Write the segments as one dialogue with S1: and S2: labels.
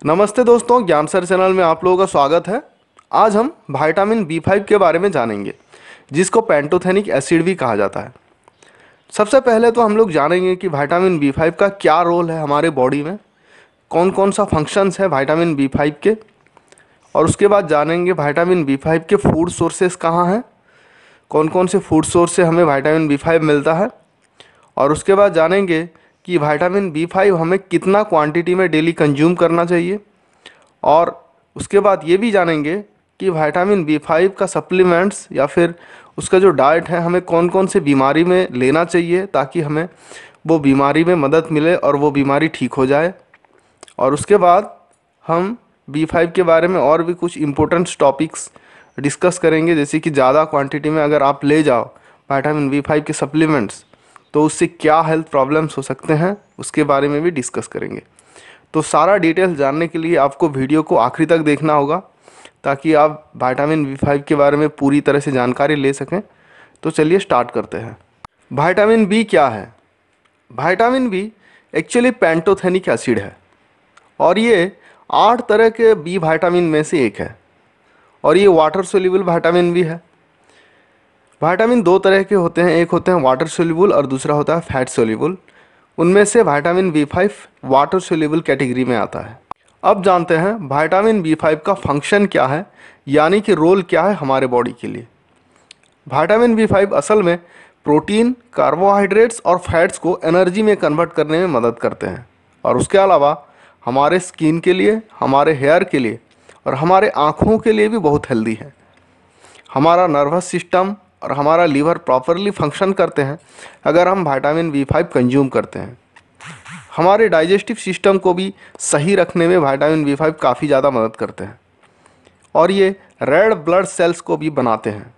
S1: नमस्ते दोस्तों, ज्ञान सर चैनल में आप लोगों का स्वागत है। आज हम विटामिन B5 के बारे में जानेंगे, जिसको पैंटोथेनिक एसिड भी कहा जाता है। सबसे पहले तो हम लोग जानेंगे कि विटामिन B5 का क्या रोल है हमारे बॉडी में, कौन कौन सा फंक्शंस है विटामिन B5 के, और उसके बाद जानेंगे विटामिन B5 के फूड सोर्सेस कहाँ हैं, कौन कौन से फूड सोर्स से हमें विटामिन B5 मिलता है, और उसके बाद जानेंगे कि विटामिन B5 हमें कितना क्वांटिटी में डेली कंज्यूम करना चाहिए। और उसके बाद ये भी जानेंगे कि विटामिन B5 का सप्लीमेंट्स या फिर उसका जो डाइट है हमें कौन कौन से बीमारी में लेना चाहिए, ताकि हमें वो बीमारी में मदद मिले और वो बीमारी ठीक हो जाए। और उसके बाद हम B5 के बारे में और भी कुछ इम्पोर्टेंट टॉपिक्स डिस्कस करेंगे, जैसे कि ज़्यादा क्वांटिटी में अगर आप ले जाओ विटामिन B5 के सप्लीमेंट्स तो उससे क्या हेल्थ प्रॉब्लम्स हो सकते हैं, उसके बारे में भी डिस्कस करेंगे। तो सारा डिटेल्स जानने के लिए आपको वीडियो को आखिरी तक देखना होगा, ताकि आप विटामिन B5 के बारे में पूरी तरह से जानकारी ले सकें। तो चलिए स्टार्ट करते हैं। विटामिन बी क्या है? Vitamin B actually pantothenic acid है, और ये 8 तरह के बी विटामिन में से एक है, और ये वाटर सोल्यूबल विटामिन भी है। विटामिन दो तरह के होते हैं, एक होते हैं वाटर सोल्यूबल और दूसरा होता है फैट सोल्यूबल। उनमें से vitamin B5 water soluble category में आता है। अब जानते हैं विटामिन B5 का फंक्शन क्या है, यानी कि रोल क्या है हमारे बॉडी के लिए। विटामिन B5 असल में प्रोटीन, कार्बोहाइड्रेट्स और फैट्स को एनर्जी में कन्वर्ट करने में मदद करते हैं, और उसके अलावा हमारे स्किन के लिए, हमारे हेयर के लिए और हमारे आँखों के लिए भी बहुत हेल्दी है। हमारा नर्वस सिस्टम और हमारा लीवर प्रॉपरली फंक्शन करते हैं अगर हम विटामिन B5 कंज्यूम करते हैं। हमारे डाइजेस्टिव सिस्टम को भी सही रखने में विटामिन B5 काफ़ी ज़्यादा मदद करते हैं, और ये रेड ब्लड सेल्स को भी बनाते हैं।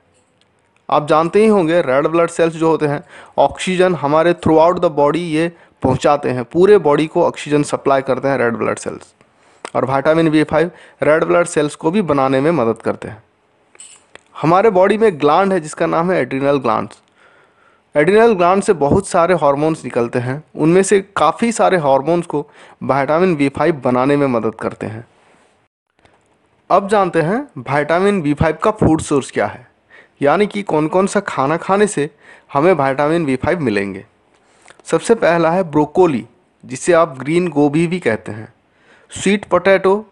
S1: आप जानते ही होंगे रेड ब्लड सेल्स जो होते हैं ऑक्सीजन हमारे थ्रू आउट द बॉडी ये पहुंचाते हैं, पूरे बॉडी को ऑक्सीजन सप्लाई करते हैं रेड ब्लड सेल्स, और vitamin B5 red blood cells को भी बनाने में मदद करते हैं। हमारे बॉडी में ग्लैंड है जिसका नाम है एड्रिनल ग्लैंड्स। एड्रिनल ग्लैंड से बहुत सारे हार्मोन्स निकलते हैं, उनमें से काफ़ी सारे हार्मोन्स को विटामिन B5 बनाने में मदद करते हैं। अब जानते हैं विटामिन B5 का फूड सोर्स क्या है, यानी कि कौन कौन सा खाना खाने से हमें विटामिन B5 मिलेंगे। सबसे पहला है ब्रोकोली, जिसे आप ग्रीन गोभी भी कहते हैं। स्वीट पोटैटो,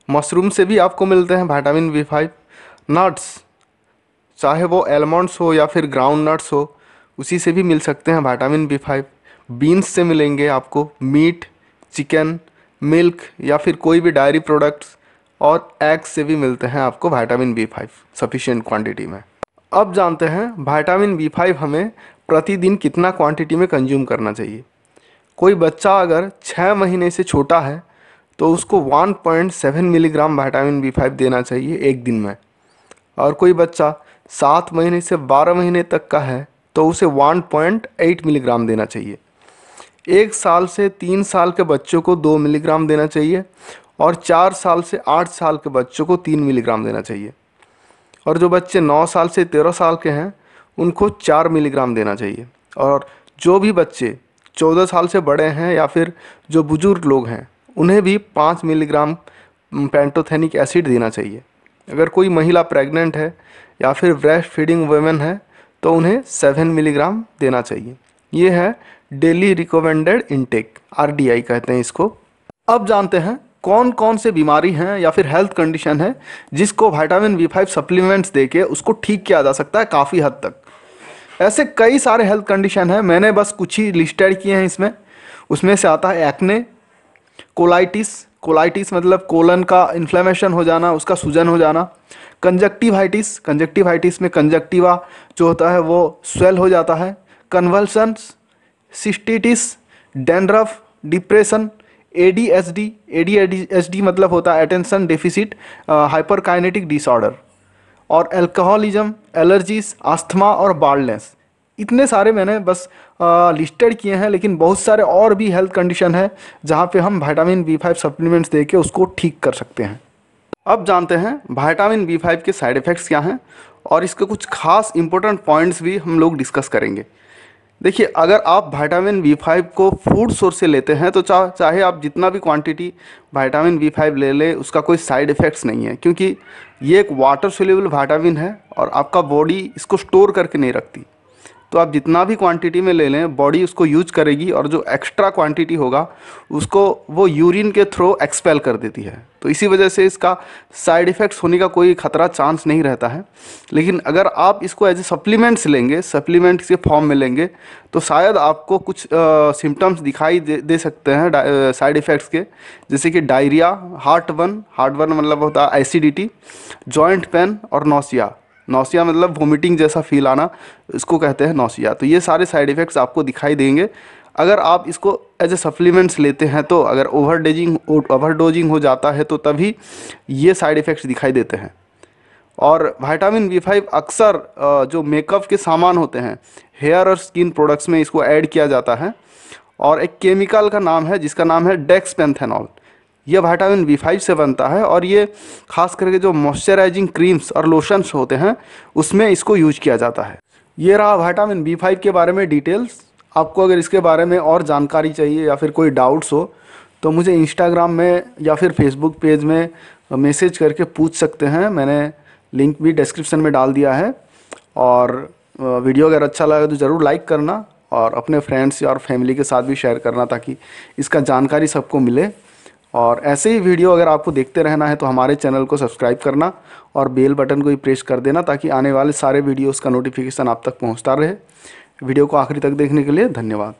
S1: मशरूम से भी आपको मिलते हैं विटामिन B5। नट्स, चाहे वो एलमंड्स हो या फिर ग्राउंड नट्स हो, उसी से भी मिल सकते हैं विटामिन B5। बीन्स से मिलेंगे आपको, मीट, चिकन, मिल्क या फिर कोई भी डायरी प्रोडक्ट्स, और एग्स से भी मिलते हैं आपको विटामिन B5 सफिशिएंट क्वांटिटी में। अब जानते हैं विटामिन B5 हमें प्रतिदिन कितना क्वांटिटी में कंज्यूम करना चाहिए। कोई बच्चा अगर 6 महीने से छोटा है तो उसको 1.7 मिलीग्राम विटामिन B5 देना चाहिए एक दिन में, और कोई बच्चा 7 महीने से 12 महीने तक का है तो उसे 1.8 मिलीग्राम देना चाहिए। 1 साल से 3 साल के बच्चों को 2 मिलीग्राम देना चाहिए, और 4 साल से 8 साल के बच्चों को 3 मिलीग्राम देना चाहिए, और जो बच्चे 9 साल से 13 साल के हैं उनको 4 मिलीग्राम देना चाहिए, और जो भी बच्चे 14 साल से बड़े हैं या फिर जो बुजुर्ग लोग हैं उन्हें भी 5 मिलीग्राम पैंटोथेनिक एसिड देना चाहिए। अगर कोई महिला प्रेग्नेंट है या फिर ब्रेस्ट फीडिंग वुमेन है तो उन्हें 7 मिलीग्राम देना चाहिए। ये है डेली रिकमेंडेड इनटेक, RDI कहते हैं इसको। अब जानते हैं कौन कौन से बीमारी हैं या फिर हेल्थ कंडीशन है जिसको विटामिन B5 सप्लीमेंट्स देके उसको ठीक किया जा सकता है काफ़ी हद तक। ऐसे कई सारे हेल्थ कंडीशन हैं, मैंने बस कुछ ही लिस्टेड किए हैं इसमें। उसमें से आता है एक्ने, कोलाइटिस, कोलाइटिस मतलब कोलन का इन्फ्लेमेशन हो जाना, उसका सूजन हो जाना। कंजक्टिवाइटिस, कंजक्टिवाइटिस में कंजक्टिवा जो होता है वो स्वेल हो जाता है। Convulsions, cystitis, dandruff, depression, ADHD, ADHD मतलब होता है अटेंशन डेफिसिट हाइपरकाइनेटिक डिसऑर्डर, और अल्कोहलिज्म, एलर्जीज, अस्थमा और बाल्डनेस। इतने सारे मैंने बस लिस्टेड किए हैं, लेकिन बहुत सारे और भी हेल्थ कंडीशन है जहाँ पे हम विटामिन B5 सप्लीमेंट्स देके उसको ठीक कर सकते हैं। अब जानते हैं विटामिन B5 के साइड इफ़ेक्ट्स क्या हैं, और इसके कुछ खास इंपॉर्टेंट पॉइंट्स भी हम लोग डिस्कस करेंगे। देखिए, अगर आप विटामिन B5 को फूड सोर्स से लेते हैं तो चाहे आप जितना भी क्वांटिटी विटामिन B5 ले लें, उसका कोई साइड इफ़ेक्ट्स नहीं है, क्योंकि ये एक वाटर सोल्यूबल विटामिन है और आपका बॉडी इसको स्टोर करके नहीं रखती। तो आप जितना भी क्वांटिटी में ले लें, बॉडी उसको यूज करेगी और जो एक्स्ट्रा क्वांटिटी होगा उसको वो यूरिन के थ्रू एक्सपेल कर देती है। तो इसी वजह से इसका साइड इफ़ेक्ट्स होने का कोई खतरा चांस नहीं रहता है। लेकिन अगर आप इसको एज ए सप्लीमेंट्स लेंगे, सप्लीमेंट्स के फॉर्म में लेंगे, तो शायद आपको कुछ सिम्टम्स दिखाई दे सकते हैं साइड इफ़ेक्ट्स के, जैसे कि डायरिया, हार्ट बर्न मतलब होता है एसिडिटी, जॉइंट पेन और नौसिया। नौसिया मतलब वोमिटिंग जैसा फील आना, इसको कहते हैं नौसिया। तो ये सारे साइड इफ़ेक्ट्स आपको दिखाई देंगे अगर आप इसको एज ए सप्लीमेंट्स लेते हैं। तो अगर ओवरडोजिंग हो जाता है तो तभी ये साइड इफ़ेक्ट्स दिखाई देते हैं। और विटामिन B5 अक्सर जो मेकअप के सामान होते हैं, हेयर और स्किन प्रोडक्ट्स में इसको ऐड किया जाता है। और एक केमिकल का नाम है जिसका नाम है डेक्सपेंथेनॉल। यह विटामिन B5 से बनता है और ये खास करके जो मॉइस्चराइजिंग क्रीम्स और लोशंस होते हैं उसमें इसको यूज किया जाता है। ये रहा विटामिन B5 के बारे में डिटेल्स। आपको अगर इसके बारे में और जानकारी चाहिए या फिर कोई डाउट्स हो तो मुझे इंस्टाग्राम में या फिर फेसबुक पेज में मैसेज करके पूछ सकते हैं। मैंने लिंक भी डिस्क्रिप्शन में डाल दिया है। और वीडियो अगर अच्छा लगा तो ज़रूर लाइक करना और अपने फ्रेंड्स और फैमिली के साथ भी शेयर करना, ताकि इसका जानकारी सबको मिले। और ऐसे ही वीडियो अगर आपको देखते रहना है तो हमारे चैनल को सब्सक्राइब करना और बेल बटन को भी प्रेस कर देना, ताकि आने वाले सारे वीडियोस का नोटिफिकेशन आप तक पहुंचता रहे। वीडियो को आखिरी तक देखने के लिए धन्यवाद।